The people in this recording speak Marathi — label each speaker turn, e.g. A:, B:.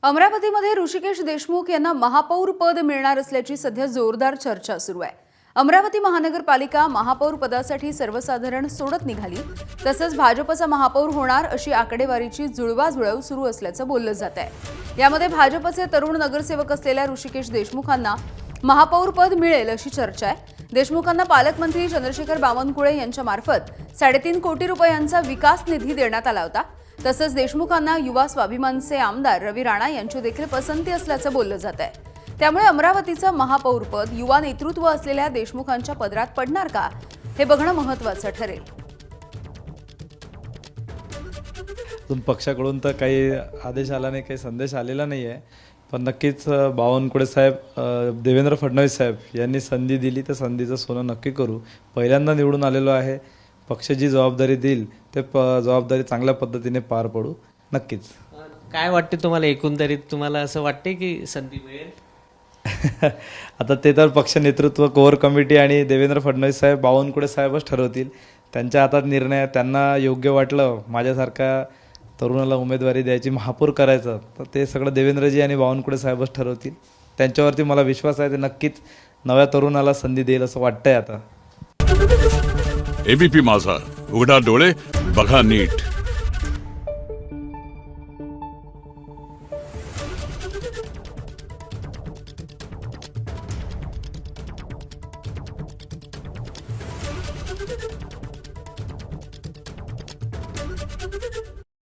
A: अमरावतीमध्ये ऋषिकेश देशमुख यांना महापौर पद मिळणार असल्याची सध्या जोरदार चर्चा सुरू आहे। अमरावती महानगरपालिका महापौर पदासाठी सर्वसाधारण सोडत निघाली, तसंच भाजपचा महापौर होणार अशी आकडेवारीची जुळवाजुळव सुरू असल्याचं बोललं जात आहे। यामध्ये भाजपचे तरुण नगरसेवक असलेल्या ऋषिकेश देशमुखांना महापौर पद मिळेल अशी चर्चा आहे। देशमुखांना पालकमंत्री चंद्रशेखर बावनकुळे यांच्या मार्फत 3.5 कोटी रुपयांचा विकास निधी देण्यात आला होता। तसंच देशमुखांना युवा स्वाभिमानचे आमदार रवी राणा यांची देखील पसंती असल्याचं बोललं जात आहे। त्यामुळे अमरावतीचं महापौरपद युवा नेतृत्व असलेल्या देशमुखांच्या पदरात पडणार का, हे बघणं महत्त्वाचं ठरेल।
B: पक्षाकडून तर काही आदेश आला नाही, काही संदेश आलेला नाही आहे, पण नक्कीच बावनकुळे साहेब, देवेंद्र फडणवीस साहेब यांनी संधी दिली तर संधीचं सोनं नक्की करू। पहिल्यांदा निवडून आलेलो आहे, पक्ष जी जबाबदारी देईल ते जबाबदारी चांगल्या पद्धतीने पार पडू नक्कीच।
C: काय वाटते तुम्हाला, एकंदरीत तुम्हाला असं वाटते की संधी मिळेल?
B: आता ते तर पक्ष नेतृत्व, कोर कमिटी आणि देवेंद्र फडणवीस साहेब, बावनकुळे साहेबच ठरवतील। त्यांच्या हातात निर्णय, त्यांना योग्य वाटलं माझ्यासारख्या तरुणाला उमेदवारी द्यायची, महापौर करायचं, तर ते सगळं देवेंद्रजी आणि बावनकुळे साहेबच ठरवतील। त्यांच्यावरती मला विश्वास आहे, ते नक्कीच नव्या तरुणाला संधी देईल असं वाटतंय आता।
D: एबीपी माझा, उघडा डोळे बघा नीट।